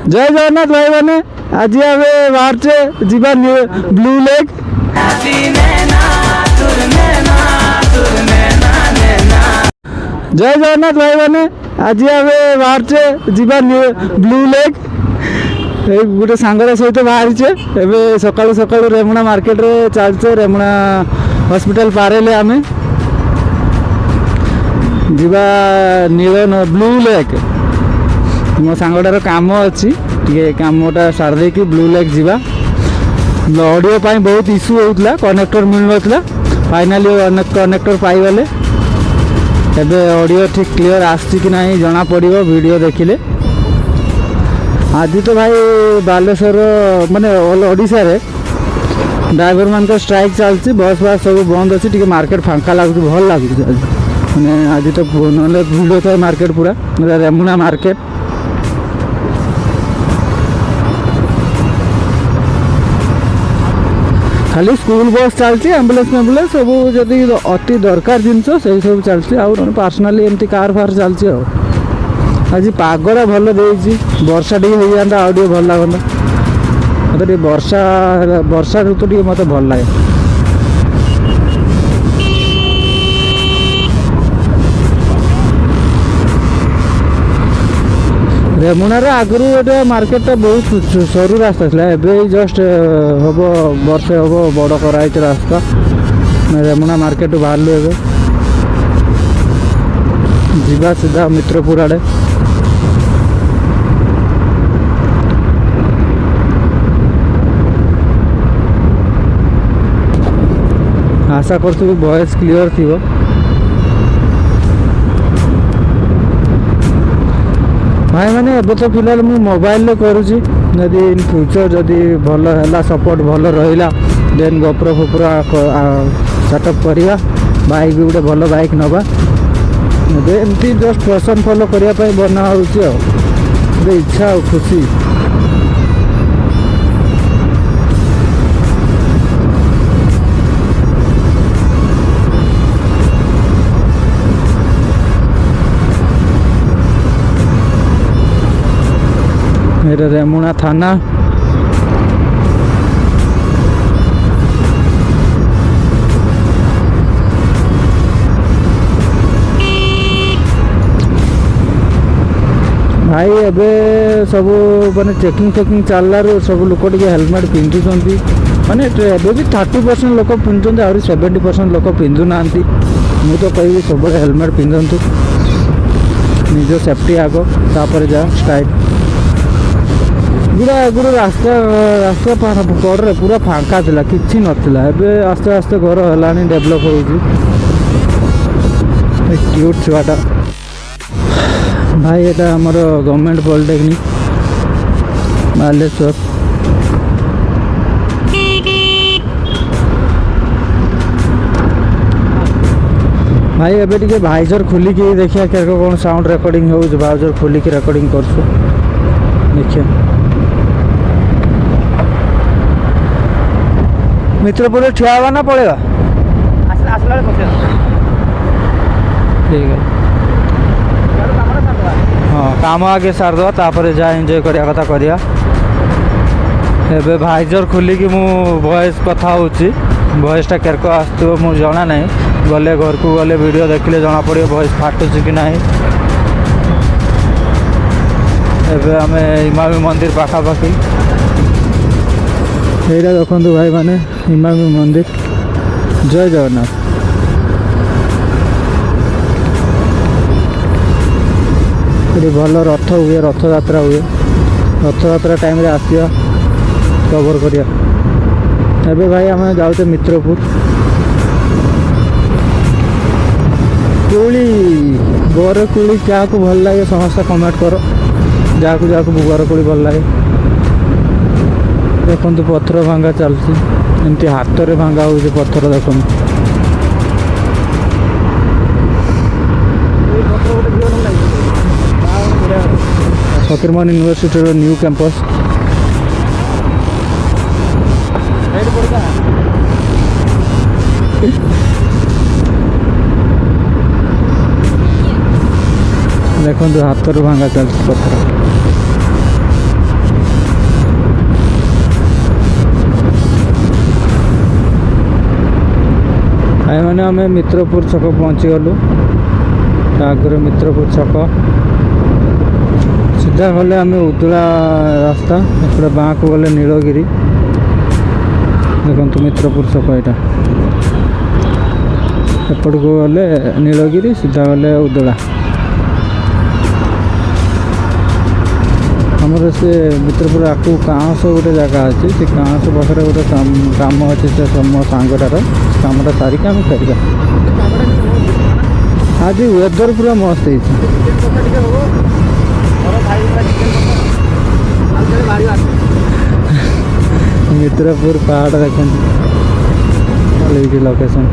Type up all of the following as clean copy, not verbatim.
जय जगन्नाथ भाई मैंने आज आम बाहर जीवा ब्लू लेक। जय जगन्नाथ भाई मैंने आज आम बाहर जीवा ब्लू लेक। गोटे सांगर सहित बाहरी एवं सकालू सकालू रेमुणा मार्केट रे चलचे रेमुणा हॉस्पिटल पारे आम जीवा नील ब्लू लेक। मो सांगटार काम अच्छी टे कमटा सार दे ब्लू लेक जीवा। ऑडियो पाई बहुत इश्यू होता कनेक्टर मिल ना फाइनाली कनेक्टर पाईगले एबे ऑडियो ठीक क्लियर आसी कि नहीं जना पड़ो वीडियो देखिले। आज तो भाई बालेश्वर माने ऑल ओडिशा रे ड्राइवर मान को स्ट्राइक चलती बस बास सब बंद अच्छी टे मार्केट फांका लगुच भल लगुच मैंने आज तो ना भिड़ था मार्केट पूरा रेमुणा मार्केट। खाली स्कूल बस चलती एम्बुलेंस एम्बुलेंस सब जदि अति दरकार जिनस से सब चलती पर्सनाली एमती कार फार चलती। आज पागटा भल दे वर्षा टी हो जाता आउ भल लगता मतलब वर्षा ऋतु टी मत भल लगे। रेमुणार आगु गोटे मार्केटा बहुत सरू रास्ता था एवं जस्ट हम वर्षे हम बड़ कराई रास्ता रेमुणा मार्केट बाहर एवं जीवा सीधा मित्रपुर आड़े। आशा कर वॉइस क्लियर थी। भाई मैंने अब तो फिलहाल मु मोबाइल करुँची जदि इन फ्यूचर जदि भल है सपोर्ट भल रहा देन गोप्रो फोप्रो सेटअप करवा बाइक भी गोटे भल बाइक नवा एमती जस्ट फैशन फॉलो करने बना हो इच्छा और खुशी। मेरे रेमुणा थाना भाई एबे सब माने चेकिंग फेकिंग चलू सब लोक टे हेलमेट पिंधुंट माने एबे भी 30% लोक पिंधुंट आ 70% लोक पिंधु ना। मु तो कह सब हेलमेट पिंधतु निज सेफ्टी आग तापर जा स्टाइल गुड़ा गुड़ा रास्ता रास्ता कड़े पूरा फांका था कि नाला एवं आस्ते आस्ते घर है डेभलप हो क्यूट छुआटा। भाई ये आमर गवर्नमेंट पॉलिटेक्निक बालेश्वर। भाई एबे टिके भाइजर खोलिकी देखिए क्या कौन साउंड रेकर्डिंग हो भाइजर खोलिकी रेकर्डिंग कर देखिए। मित्रपुर ठिया हुआ ना पड़ेगा ठीक है। हाँ काम आगे सार दवा तापर जा एंजॉय करिया कथा करिया। एबे भाइजर खोलिकी मु वॉइस कथा होची वॉइसटा केरको आसो मु जना नहीं गले घर को गले वीडियो देखले जना पड़े वॉइस फाटुची कि नहीं। एबे आमे इमामी मंदिर पाखापाखि यहाँ देखु भाई माने इमामी मंदिर। जय जगन्नाथ। ये भल रथ हुए रथ यात्रा हुए रथ यात्रा टाइम रे आसिया कवर करिया। एबे भाई आम जाऊे मित्रपुर कोली बरकोली क्या को भल लगे समस्त कमेंट कर जाकू जाकू बरकोली भल लगे। देखु पत्थर भांगा चलती एमती हाथ में भांगा हो पत्थर देखु फकीरमोहन यूनिवर्सिटी न्यू कैंपस। देखो हाथ में भांगा चलती पत्थर। आम मित्रपुर छक पहुँची गलु आगे मित्रपुर छक सीधा गले आम उदुला रास्ता एपटे बाँ को गले नीलगिरी देखो मित्रपुर छक यहाँ एपट को गले नीलगिरी सीधा गले उदुला आमर से मित्रपुर आकू काँस गोटे जगह अच्छे से काँस पाखे गोटे काम अच्छे से मो सांगटार कामटा सारिक आम फेर आज वेदर पूरा मस्त है मित्रपुर पहाड़ देखते लोकेशन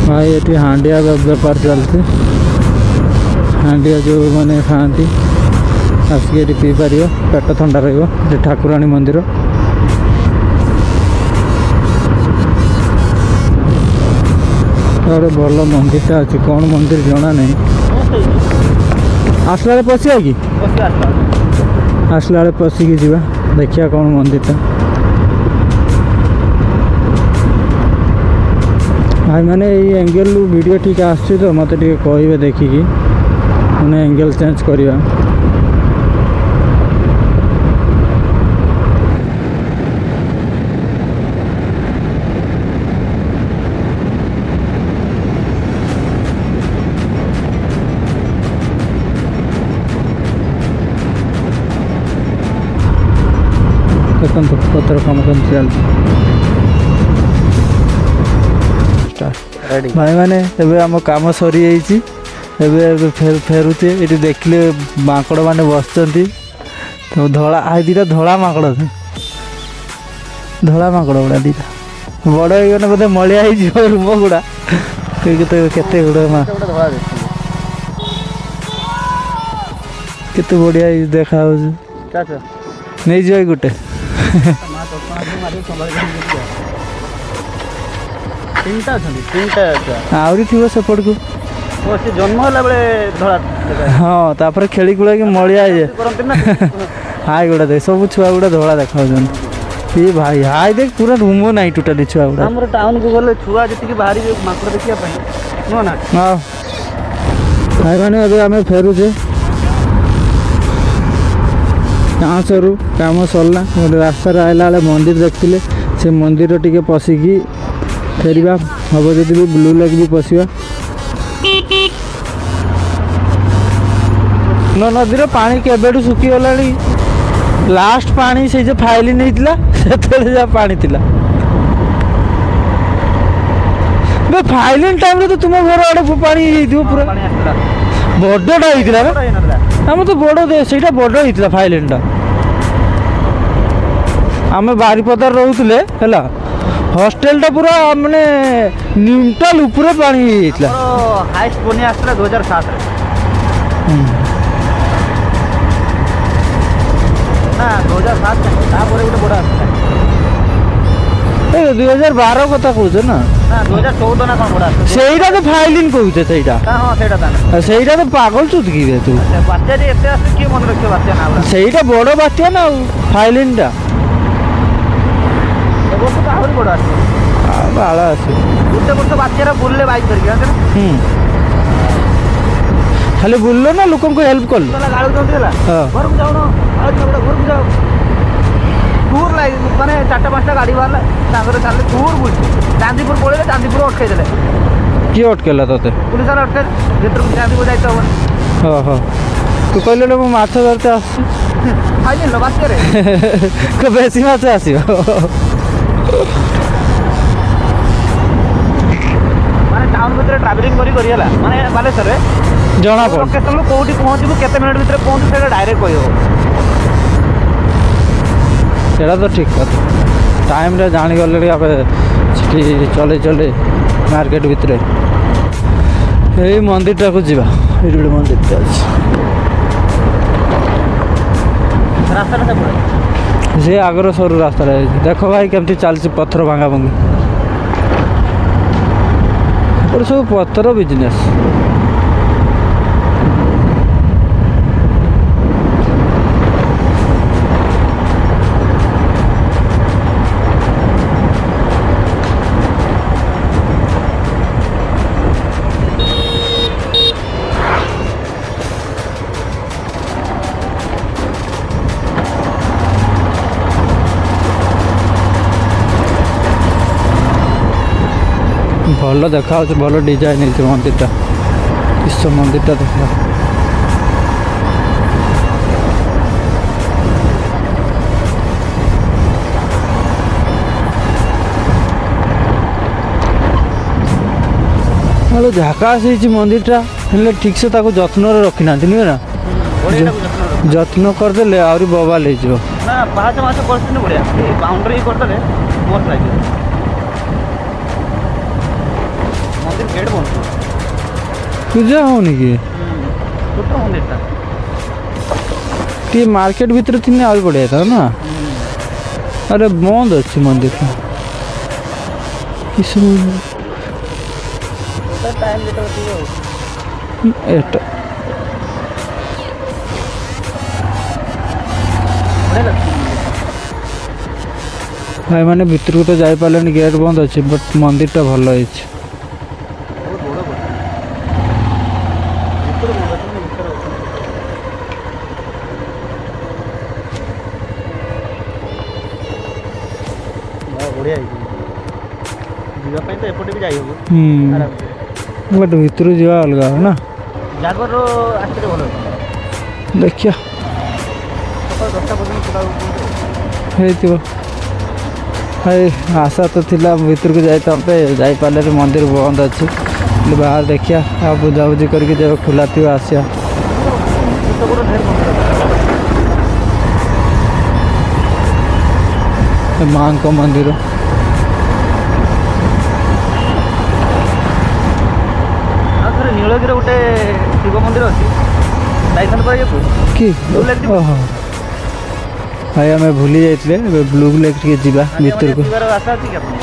भाई ये हांडिया बेपार चलती हांडिया जो मैंने खाती आसिक पी पार पेट थंडा रही ठाकुराणी मंदिर गोटे भल मंदिरटा अच्छे कौन मंदिर जना नहीं आसला बेले पशिया कि आसला बेले पशिकी जा देखिया कौन मंदिरटा भाई मैंने ये एंगल वीडियो ठीक आसो तो मत कहे देखिकी मैंने एंगल चेंज करवा देखो पत्र कम कम चलती भाई मैंने एबे आम काम सरी जाइए फेरुचे ये देखिले माकड़ मैंने बसती तो धला आई दीटा धला माकड़ गुड़ा दीटा बड़ हो बोधे मलिया रूम गुड़ा केते गुड़ा केते बढ़िया देखा नहीं जाए गोटे आहरी थी सेपट को जन्म है हाँ तापर खेली खुला कि मलिया हाई गुड़ा देख सब छुआ गुड़ा धड़ा देखा ये भाई हाई देख पूरा रूम ना टोटाली छुआ गुड़ा हमर टाउन को गले छुआ जति बाहरी माकड़ देखिया नो ना हाँ भाई मैंने अबे आम फेरुचे काँसरू काम सरला गोटे रास्तार आइला बेले मंदिर देखते से मंदिर टिके पशिकी फेरवा हम जब भी ब्लू लेक भी पशिवा नदी पानी केबेठू सुखीगला लास्ट पानी से जो फाइलिन होता से जा पानी थिला फाइलिन टाइम तो तुम घर आड़े पानी पूरा बड़टा होता आम तो बड़ से बड़ होता फाइलिन टा आम बारिपदार रोते है हॉस्टेल टा पूरा माने न्यूट्रल ऊपर पानी होता हाईएस्ट बनिया आसला 2007 ना 2007 तापर गोटे बड़ा ए 2012 कथा कहूछ ना 2014 ना कौन बड़ा सेटा तो फाइलिन कहूछ सेटा हां सेटा तो पागल चुत की तू बात्या जे एते आसे की मन रखे बात्या ना सेटा बड़ बात्या ना फाइलिन टा वो तो आहुरी बड़ा आसे बाला आसे गोटे वर्ष बात्यार बुलले बाइक करके खाली बुल्लो ना लोक को हेल्प कर गाड़ी चलती घर को जाओ घर को जाओ टूर लाइक माने 4-5टा गाड़ी वाला तांगर चले टूर बुल चांदीपुर पड़े चांदीपुर अटकाई देले किए अटकेला तोते पुलिस वाला अटके जेतर चांदीपुर जाइतो हो हां हां तू कहले मो माछ धरते आसी फाइनल लो बात करे को बेसी माछ आसीबो माने टाउन भीतर ट्रैवलिंग करियला माने बालेश्वर जना पड़ लोकेशन कोठी पहुंचबो केते मिनिट भीतर पहुंचू सेटा डायरेक्ट कहयो सेटा तो ठीक कथा टाइम रे जानी गले आप चले चले मार्केट भितर ଏଇ ମନ୍ଦିରଟାକୁ ଯିବା। ଏଇଠି ଗୋଟେ ମନ୍ଦିରଟା ଅଛି। ରାସ୍ତାଟା ସେପଟେ ସେ ଆଗର ସରୁ ରାସ୍ତାଟା ହେଇଛି। ଦେଖ ଭାଇ କେମିତି ଚାଲିଛି ପଥର ଭାଙ୍ଗା ଭାଙ୍ଗି। ଏପଟେ ସବୁ ପଥର ବିଜନେସ୍। ଭଲ ଦେଖାଯାଉଛି, ଭଲ ଡିଜାଇନ୍ ହେଇଛି ମନ୍ଦିରଟା। ବିଶ୍ୱ ମନ୍ଦିରଟା ଦେଖ। ଭଲ ଝାକାସ୍ ହେଇଛି ମନ୍ଦିରଟା, ହେଲେ ଠିକ୍ସେ ତାକୁ ଯତ୍ନରେ ରଖିନାହାନ୍ତି ନୁହେଁ ନା? ଯତ୍ନ କରିଦେଲେ ଆହୁରି ବବାଲ ହେଇଯିବ। ନା ପାହାଚ ମାଛ କରିଛନ୍ତି ବଢ଼ିଆ, ବାଉଣ୍ଡ୍ରି କରିଦେଲେ ମସ୍ତ ଲାଗିବ। ମନ୍ଦିର ଗେଟ୍ ବନ୍ଦ ପୂଜା ହଉନି କି? ଛୋଟ ମନ୍ଦିରଟା ଟିକେ ମାର୍କେଟ ଭିତରେ ଥିଲେ ଆହୁରି ବଢ଼ିଆ ହେଇଥାନ୍ତା ନା? ଆରେ ବନ୍ଦ ଅଛି ମନ୍ଦିରଟା। ଟାଇମ୍ ଯେତେବେଳେ ଥିବ ଏଟା ଭାଇମାନେ ଭିତରକୁ ତ ଯାଇପାରିଲେନି, ଗେଟ୍ ବନ୍ଦ ଅଛି। ବଟ୍ ମନ୍ଦିରଟା ଭଲ ହେଇଛି। ବଢ଼ିଆ ହେଇଛି। ଯିବା ପାଇଁ ତ ଏପଟେ ବି ଯାଇ ହେବ। ବଟ୍ ଭିତରୁ ଯିବା ଅଲଗା ନା? ଜାଗର ଆସିଲେ ଭଲ ଦେଖିବା ସକାଳ 10ଟା ପର୍ଯ୍ୟନ୍ତ ହେଇଥିବ। ଭାଇ ଆଶା ତ ଥିଲା ଭିତରକୁ ଯାଇଥାନ୍ତେ, ଯାଇପାରିଲେ ମନ୍ଦିର ବନ୍ଦ ଅଛି। ବାହାର ଦେଖିବା, ଆଉ ବୁଝାବୁଝି କରିକି ଯେବେ ଖୋଲା ଥିବ ଆସିବା। ମାଙ୍କ ମନ୍ଦିର ନୀଳଗିରି ଗୋଟେ ଶିବ ମନ୍ଦିର ଅଛି, ଯାଇଥାନ୍ତ ପରେ କି? ଓହୋ ଭାଇ ଆମେ ଭୁଲି ଯାଇଥିଲେ। ଏବେ ବ୍ଲୁ ଲେକ୍ ଟିକେ ଯିବା ଭିତରକୁ। ଆଶା ଅଛି କି ଆପଣ?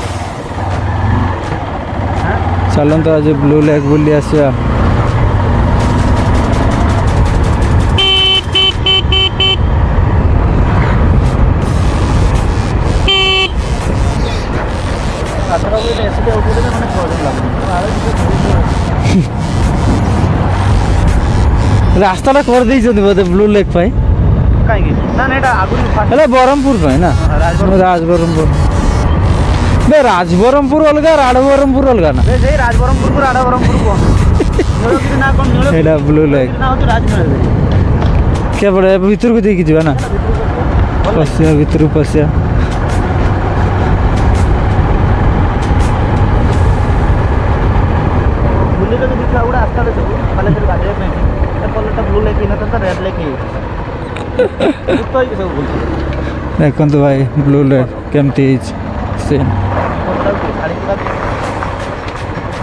ଚାଲନ୍ତୁ ଆଜି ବ୍ଲୁ ଲେକ୍ ବୁଲି ଆସିବା। ରାସ୍ତାଟା କରିଦେଇଛନ୍ତି ବୋଧେ ବ୍ଲୁ ଲେକ୍ ପାଇଁ? କାହିଁକି? ନା ଏଇଟା ଆଗରୁ ହେଲେ ବ୍ରହ୍ମପୁର ପାଇଁ ନା? ରାଜବରମପୁର। ବେ ରାଜବରମପୁର ଅଲଗା, ରାଡ଼ବରମପୁର ଅଲଗା ନା? ସେଇ ରାଜବରମପୁରକୁ ରାଡ଼ବରମପୁର କୁହନ୍ତି। ନୀଳଗିରି ନା କ'ଣ? ସେଇଟା ବ୍ଲୁ ଲେକ୍ ନା ହେଉଛି ରାଜନୀଳଗିରି। କେବଳ ଭିତରକୁ ଦେଇକି ଯିବା ନା? ପଶିବା ଭିତରକୁ ପଶିବା। ବୁଲି ଯଦି ଦେଖିବା ଗୁଡ଼ା ଆସିଥାନ୍ତେ ସବୁ ବାଲେଶ୍ୱର ଗାଧୋଇବା ପାଇଁ, ଏଟା କଲର୍ଟା ବ୍ଲୁ ଲେକ୍ ହେଇନଥାନ୍ତା, ରେଡ୍ ଲେକ୍ ହେଇଯାଇଛି। ସବୁ ବୁଲୁଛି। ଦେଖନ୍ତୁ ଭାଇ ବ୍ଲୁ ଲେକ୍ କେମିତି ହେଇଛି। ସେ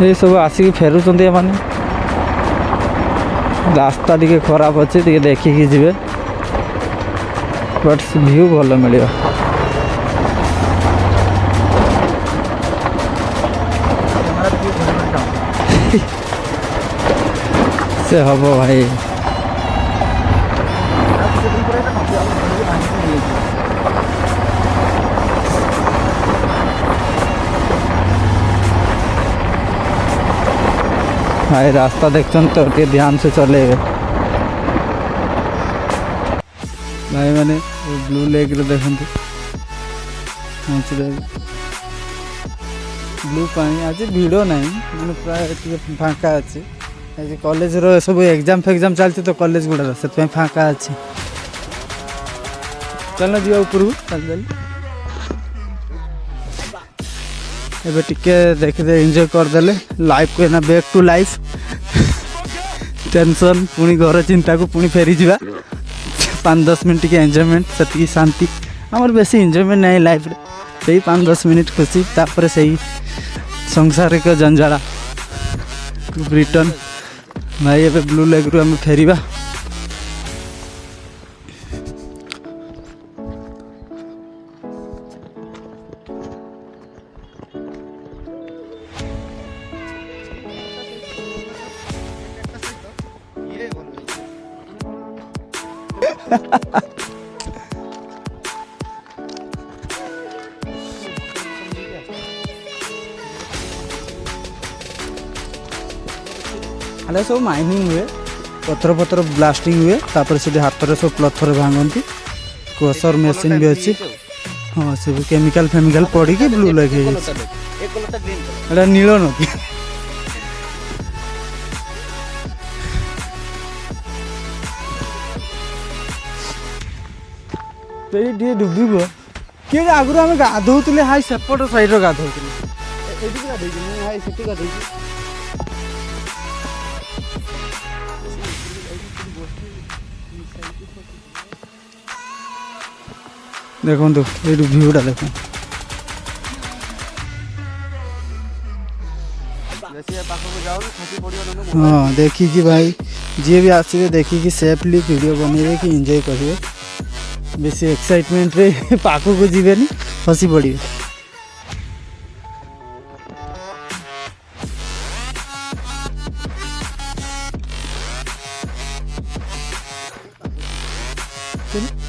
ଏସବୁ ଆସିକି ଫେରୁଛନ୍ତି ଏମାନେ। ରାସ୍ତା ଟିକେ ଖରାପ ଅଛି, ଟିକେ ଦେଖିକି ଯିବେ। ବଟ୍ ଭିୟୁ ଭଲ ମିଳିବ। ସେ ହବ ଭାଇ। भाई रास्ता देखते तो ध्यान से चलेगा भाई मैंने ब्लू लेक रे देखते ब्लू पानी आज भिड़ ना मैंने प्राय फाँका अच्छी आज कॉलेज रो सब एग्जाम फेग्जाम चलती तो कॉलेज गुड़ा से फाँका अच्छी चल जी ऊपर चल एबे टिके देखते एंजॉय करदे लाइफ को ना बैक टू लाइफ टेंशन पुणी घर चिंता को पुणी फेरी जा 5-10 मिनट के एंजॉयमेंट से शांति आमर बेसी एंजॉयमेंट नहीं लाइफ रे से 5-10 मिनट खुशी तापर से संसारिक जंजाला रिटर्न भाई एबे ब्लू लेक रु आम फेरिबा। हेल्ला सब माइनिंग हुए, पथर पथर ब्लास्टिंग हुए, तापर से हाथ में सब पत्थर भांगती। क्रशर मेसीन भी अच्छी। हाँ सब केमिकल फेमिकल पड़ी कि ब्लू लेक है नील न कि डुब किए आगुरी आम गाधौले हाई सेपट साइड गाधौले देखो ये भ्यूटा देख हाँ देखिकी भाई जी भी आसवे देखिकी सेफली वीडियो बनइबे कि एंजॉय करेंगे। बेसी एक्साइटमेंट रे पाखक को जीवेनी हसी पड़े। चलिए